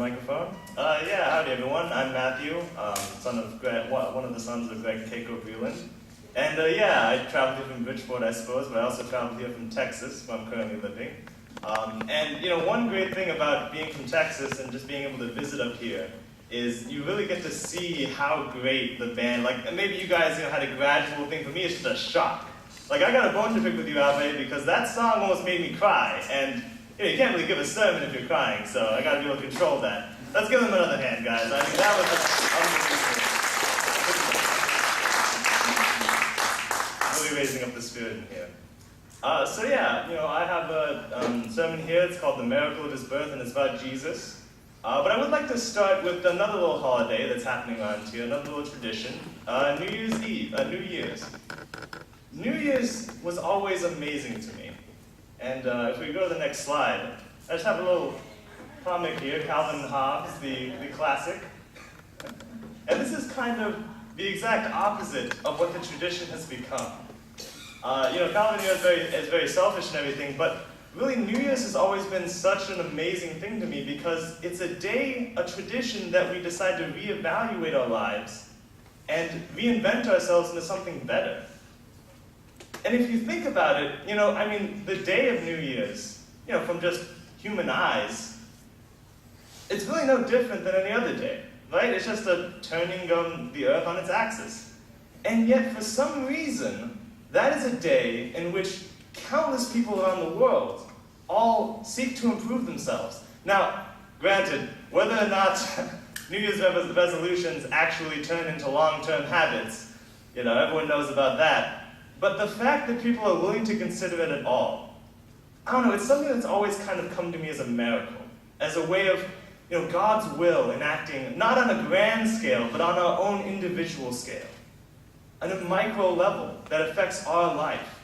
microphone. Yeah, howdy everyone. I'm Matthew, son of one of the sons of Greg Keiko Breland. And yeah, I traveled here from Bridgeport, I suppose, but I also traveled here from Texas, where I'm currently living. And one great thing about being from Texas and just being able to visit up here is you really get to see how great the band, like maybe you guys had a gradual thing. For me, it's just a shock. Like, I got a bone to pick with you, Ave, because that song almost made me cry. And you can't really give a sermon if you're crying, so I got to be able to control that. Let's give them another hand, guys. I mean, that was unbelievable. Really raising up the spirit in here. So yeah, I have a sermon here. It's called The Miracle of His Birth, and it's about Jesus. But I would like to start with another little holiday that's happening around here, another little tradition, New Year's Eve, New Year's. New Year's was always amazing to me. And if we go to the next slide, I just have a little comic here, Calvin and Hobbes, the classic. And this is kind of the exact opposite of what the tradition has become. Calvin here is very selfish and everything, but really New Year's has always been such an amazing thing to me because it's a day, a tradition that we decide to reevaluate our lives and reinvent ourselves into something better. And if you think about it, the day of New Year's, from just human eyes, it's really no different than any other day, right? It's just a turning the earth on its axis. And yet, for some reason, that is a day in which countless people around the world all seek to improve themselves. Now, granted, whether or not New Year's resolutions actually turn into long-term habits, everyone knows about that. But the fact that people are willing to consider it at all, I don't know, it's something that's always kind of come to me as a miracle, as a way of, God's will enacting, not on a grand scale, but on our own individual scale, on a micro level that affects our life.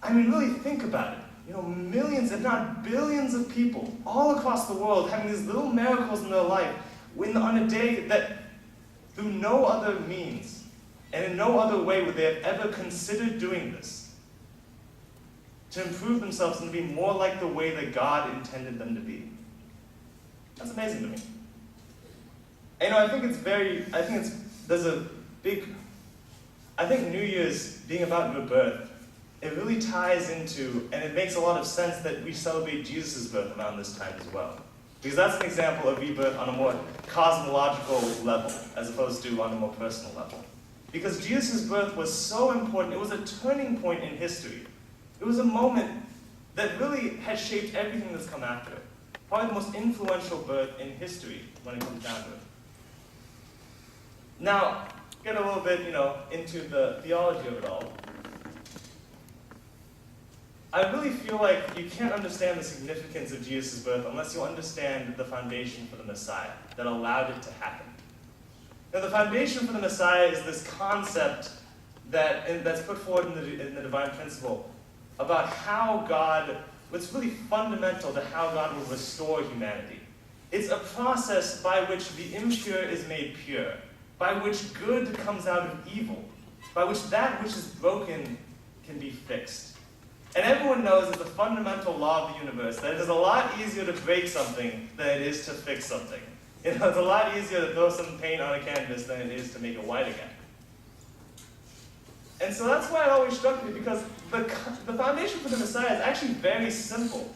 I mean, really think about it. Millions, if not billions of people all across the world having these little miracles in their life on a day that through no other means and in no other way would they have ever considered doing this, to improve themselves and to be more like the way that God intended them to be. That's amazing to me. And I think New Year's being about your birth, it really ties into, and it makes a lot of sense that we celebrate Jesus' birth around this time as well. Because that's an example of rebirth on a more cosmological level, as opposed to on a more personal level. Because Jesus' birth was so important, it was a turning point in history. It was a moment that really has shaped everything that's come after it. Probably the most influential birth in history when it comes down to it. Now, get a little bit, into the theology of it all. I really feel like you can't understand the significance of Jesus' birth unless you understand the foundation for the Messiah that allowed it to happen. Now, the foundation for the Messiah is this concept that's put forward in the divine principle about how God, what's really fundamental to how God will restore humanity. It's a process by which the impure is made pure, by which good comes out of evil, by which that which is broken can be fixed. And everyone knows as a fundamental law of the universe that it is a lot easier to break something than it is to fix something. It's a lot easier to throw some paint on a canvas than it is to make it white again. And so that's why it always struck me, because the foundation for the Messiah is actually very simple.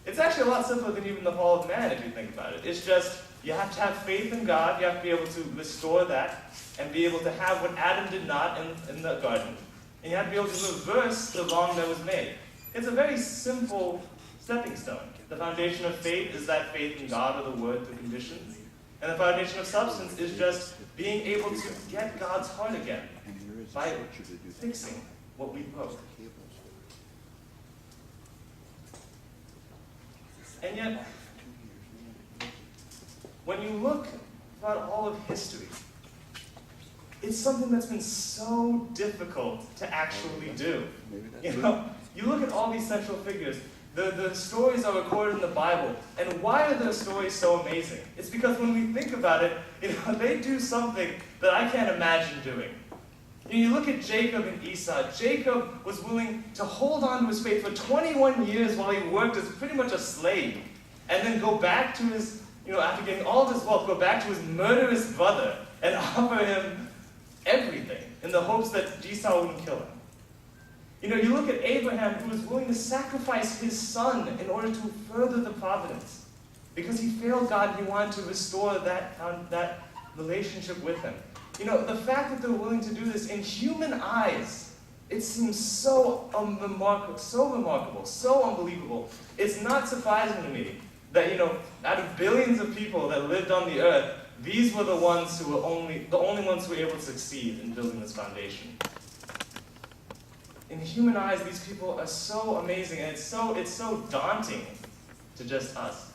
It's actually a lot simpler than even the fall of man, if you think about it. It's just, you have to have faith in God, you have to be able to restore that, and be able to have what Adam did not in the garden. And you have to be able to reverse the wrong that was made. It's a very simple stepping stone. The foundation of faith is that faith in God or the Word through conditions. And the foundation of substance is just being able to get God's heart again by fixing what we broke. And yet, when you look throughout all of history, it's something that's been so difficult to actually do. You look at all these central figures. The stories are recorded in the Bible. And why are those stories so amazing? It's because when we think about it, they do something that I can't imagine doing. You look at Jacob and Esau. Jacob was willing to hold on to his faith for 21 years while he worked as pretty much a slave. and then go back to his, after getting all of his wealth, go back to his murderous brother and offer him everything in the hopes that Esau wouldn't kill him. You look at Abraham, who was willing to sacrifice his son in order to further the providence. Because he failed God and he wanted to restore that relationship with him. The fact that they're willing to do this in human eyes, it seems so remarkable, so unbelievable. It's not surprising to me that, out of billions of people that lived on the earth, these were the ones who were the only ones who were able to succeed in building this foundation. In human eyes, these people are so amazing, and it's so daunting to just us.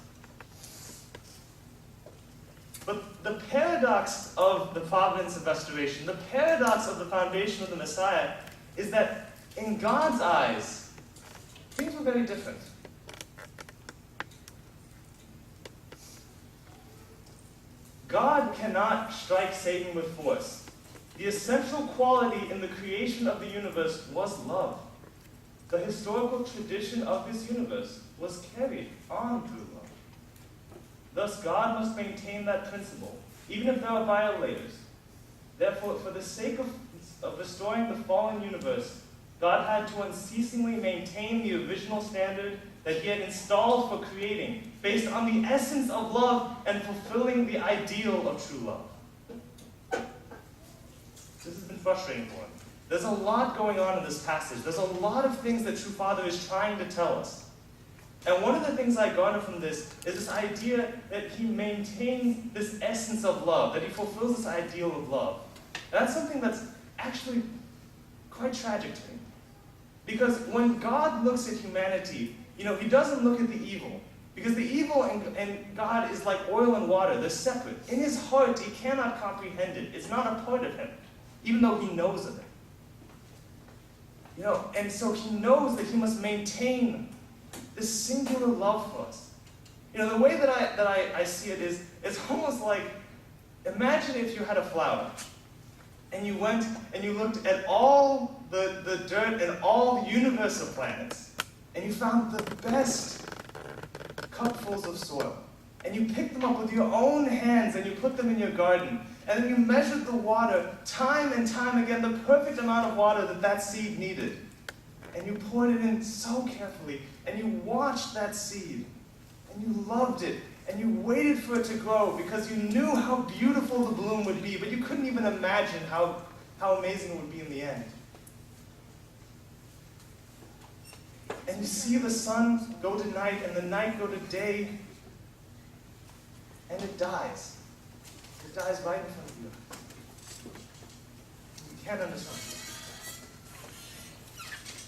But the paradox of the providence of restoration, the paradox of the foundation of the Messiah, is that in God's eyes, things were very different. God cannot strike Satan with force. The essential quality in the creation of the universe was love. The historical tradition of this universe was carried on through love. Thus, God must maintain that principle, even if there are violators. Therefore, for the sake of restoring the fallen universe, God had to unceasingly maintain the original standard that he had installed for creating, based on the essence of love and fulfilling the ideal of true love. This has been frustrating for him. There's a lot going on in this passage. There's a lot of things that True Father is trying to tell us. And one of the things I garner from this is this idea that he maintains this essence of love, that he fulfills this ideal of love. And that's something that's actually quite tragic to me. Because when God looks at humanity, he doesn't look at the evil. Because the evil and God is like oil and water. They're separate. In his heart, he cannot comprehend it. It's not a part of him, even though he knows of it. And so he knows that he must maintain this singular love for us. The way that I see it is, it's almost like, imagine if you had a flower, and you went and you looked at all the dirt and all the universe of planets, and you found the best cupfuls of soil, and you picked them up with your own hands and you put them in your garden, and then you measured the water time and time again, the perfect amount of water that seed needed, and you poured it in so carefully, and you watched that seed, and you loved it, and you waited for it to grow because you knew how beautiful the bloom would be, but you couldn't even imagine how amazing it would be in the end. And you see the sun go to night and the night go to day, and it dies. It dies right in front of you. You can't understand it.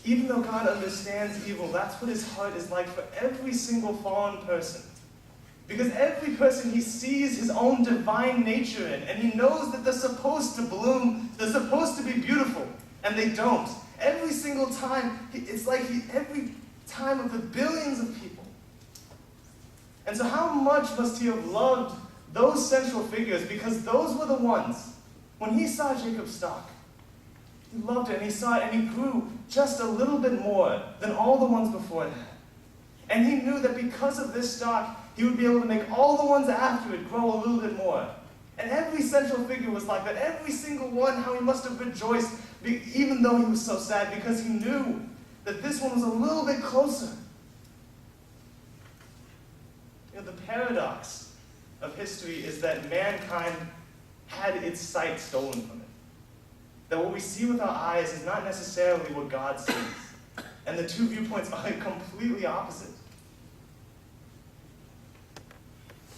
Even though God understands evil, that's what his heart is like for every single fallen person. Because every person he sees his own divine nature in, and he knows that they're supposed to bloom, they're supposed to be beautiful, and they don't. Every single time, it's like every time of the billions of people. And so how much must he have loved those central figures? Because those were the ones, when he saw Jacob's stock, he loved it, and he saw it, and he grew just a little bit more than all the ones before that. And he knew that because of this stock, he would be able to make all the ones after it grow a little bit more. And every central figure was like that. Every single one, how he must have rejoiced, even though he was so sad, because he knew that this one was a little bit closer. The paradox of history is that mankind had its sight stolen from it. That what we see with our eyes is not necessarily what God sees. And the two viewpoints are completely opposite.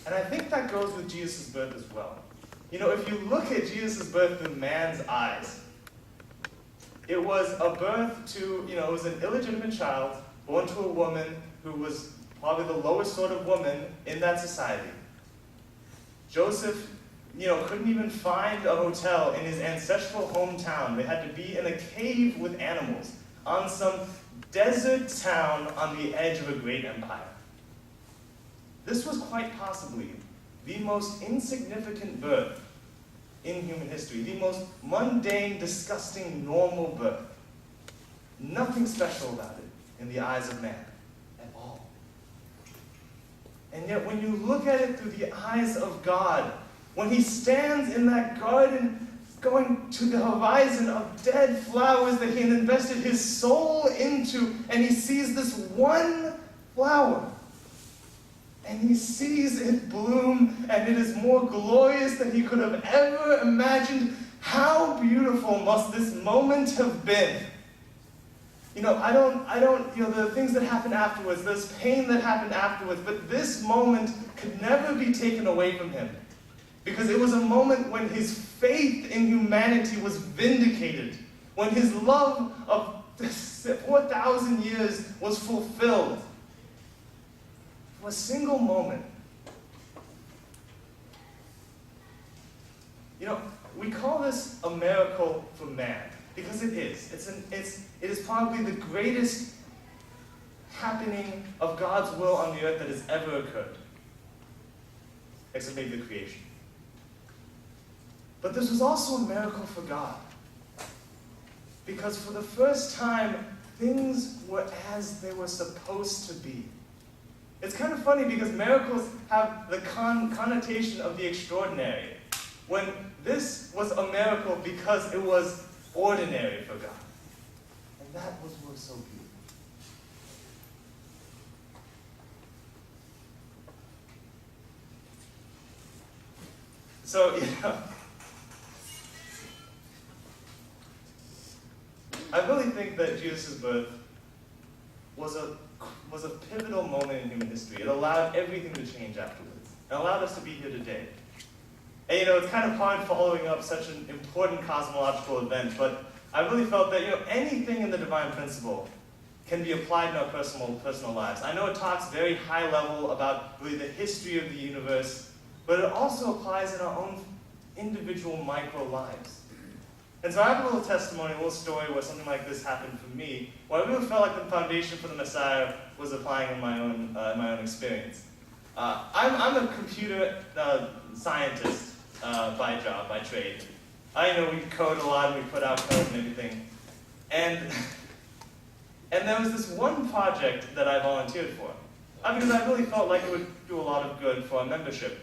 And I think that goes with Jesus' birth as well. If you look at Jesus' birth through man's eyes, it was a birth to, it was an illegitimate child born to a woman who was probably the lowest sort of woman in that society. Joseph, couldn't even find a hotel in his ancestral hometown. They had to be in a cave with animals on some desert town on the edge of a great empire. This was quite possibly the most insignificant birth in human history, the most mundane, disgusting, normal birth. Nothing special about it in the eyes of man at all. And yet when you look at it through the eyes of God, when he stands in that garden going to the horizon of dead flowers that he had invested his soul into, and he sees this one flower, and he sees it bloom, and it is more glorious than he could have ever imagined. How beautiful must this moment have been? The things that happen afterwards, there's pain that happened afterwards, but this moment could never be taken away from him. Because it was a moment when his faith in humanity was vindicated, when his love of 4,000 years was fulfilled. For a single moment. We call this a miracle for man, because it is. It is probably the greatest happening of God's will on the earth that has ever occurred, except maybe the creation. But this was also a miracle for God, because for the first time, things were as they were supposed to be. It's kind of funny because miracles have the connotation of the extraordinary, when this was a miracle because it was ordinary for God. And that was what was so beautiful. So, I really think that Jesus' birth was a pivotal moment in human history. It allowed everything to change afterwards. It allowed us to be here today. And it's kind of hard following up such an important cosmological event, but I really felt that anything in the divine principle can be applied in our personal lives. I know it talks very high level about really the history of the universe, but it also applies in our own individual micro lives. And so I have a little testimony, a little story where something like this happened for me, where I really felt like the foundation for the Messiah was applying in my own experience. I'm a computer scientist by job, by trade. We code a lot, and we put out code and everything. And there was this one project that I volunteered for, because I really felt like it would do a lot of good for our membership.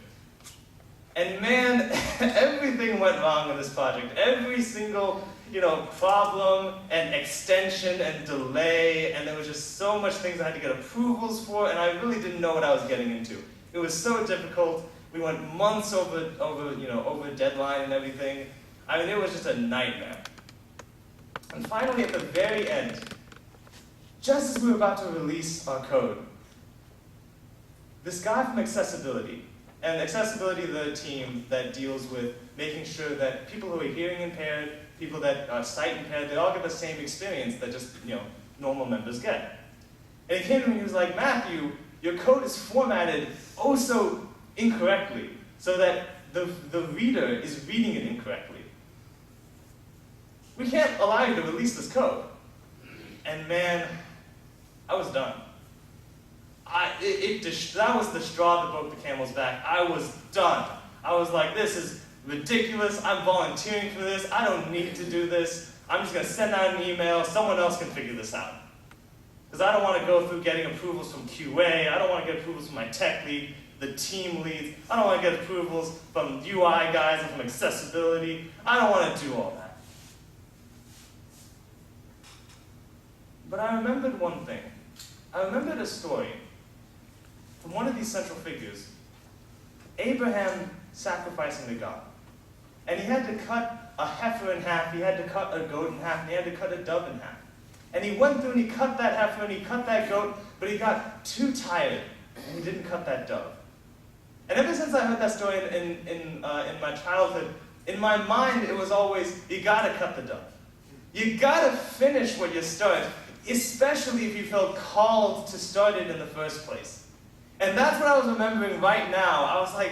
And man, everything went wrong in this project. Every single, problem and extension and delay, and there was just so much things I had to get approvals for, and I really didn't know what I was getting into. It was so difficult. We went months over deadline and everything. It was just a nightmare. And finally, at the very end, just as we were about to release our code, this guy from Accessibility, and Accessibility is the team that deals with making sure that people who are hearing impaired, people that are sight impaired, they all get the same experience that just, normal members get. And he came to me and he was like, Matthew, your code is formatted oh so incorrectly, so that the reader is reading it incorrectly. We can't allow you to release this code. And man, I was done. That was the straw that broke the camel's back. I was done. I was like, this is ridiculous. I'm volunteering for this. I don't need to do this. I'm just going to send out an email. Someone else can figure this out. Because I don't want to go through getting approvals from QA. I don't want to get approvals from my tech lead, the team leads. I don't want to get approvals from UI guys and from accessibility. I don't want to do all that. But I remembered one thing. I remembered a story from one of these central figures, Abraham sacrificing to God. And he had to cut a heifer in half, he had to cut a goat in half, and he had to cut a dove in half. And he went through and he cut that heifer and he cut that goat, but he got too tired and he didn't cut that dove. And ever since I heard that story in my childhood, in my mind it was always, you gotta cut the dove. You gotta finish what you start, especially if you felt called to start it in the first place. And that's what I was remembering right now. I was like,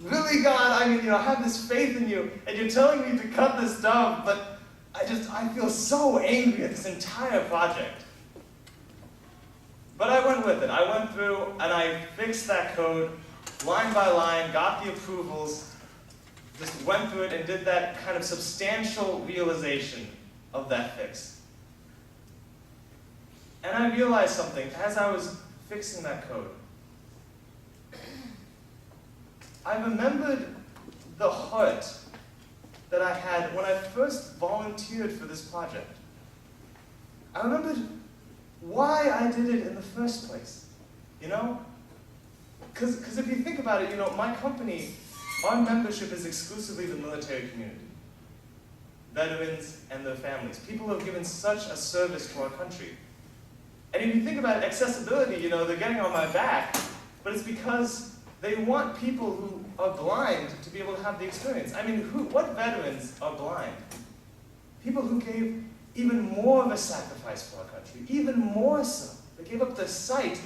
really, God, I have this faith in you, and you're telling me to cut this dove, but I feel so angry at this entire project. But I went with it. I went through, and I fixed that code, line by line, got the approvals, just went through it and did that kind of substantial realization of that fix. And I realized something as I was fixing that code. I remembered the heart that I had when I first volunteered for this project. I remembered why I did it in the first place, you know? Because if you think about it, you know, my company, our membership is exclusively the military community. Veterans and their families, people who have given such a service to our country. And if you think about accessibility, you know, they're getting on my back, but it's because they want people who are blind to be able to have the experience. I mean, what veterans are blind? People who gave even more of a sacrifice for our country, even more so. They gave up their sight.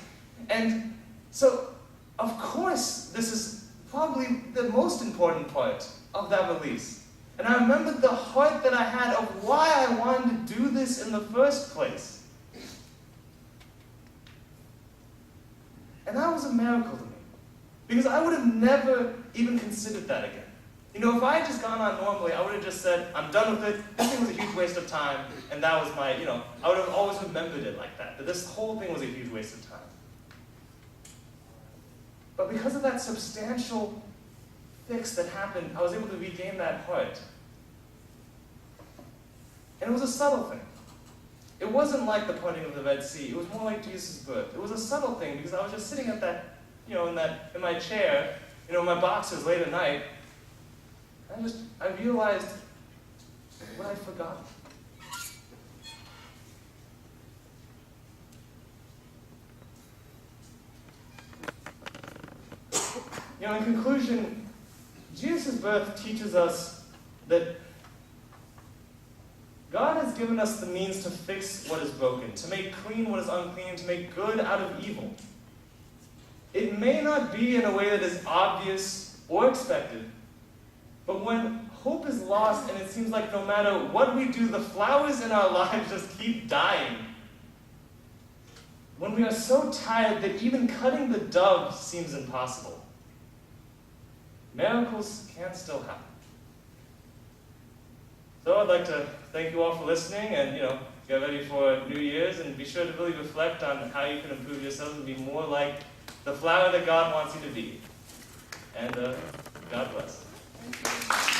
And so, of course, this is probably the most important part of that release. And I remembered the heart that I had of why I wanted to do this in the first place. And that was a miracle to me. Because I would have never even considered that again. You know, if I had just gone on normally, I would have just said, I'm done with it, this thing was a huge waste of time, and that was my, you know, I would have always remembered it like that this whole thing was a huge waste of time. But because of that substantial fix that happened, I was able to regain that heart. And it was a subtle thing. It wasn't like the parting of the Red Sea. It was more like Jesus' birth. It was a subtle thing because I was just sitting at that, you know, in my chair, you know, in my boxers late at night. And I realized what I'd forgotten. You know, in conclusion, Jesus' birth teaches us that God has given us the means to fix what is broken, to make clean what is unclean, to make good out of evil. It may not be in a way that is obvious or expected, but when hope is lost and it seems like no matter what we do, the flowers in our lives just keep dying. When we are so tired that even cutting the dove seems impossible, miracles can still happen. So I'd like to thank you all for listening and, you know, get ready for New Year's and be sure to really reflect on how you can improve yourselves and be more like the flower that God wants you to be. And God bless. Thank you.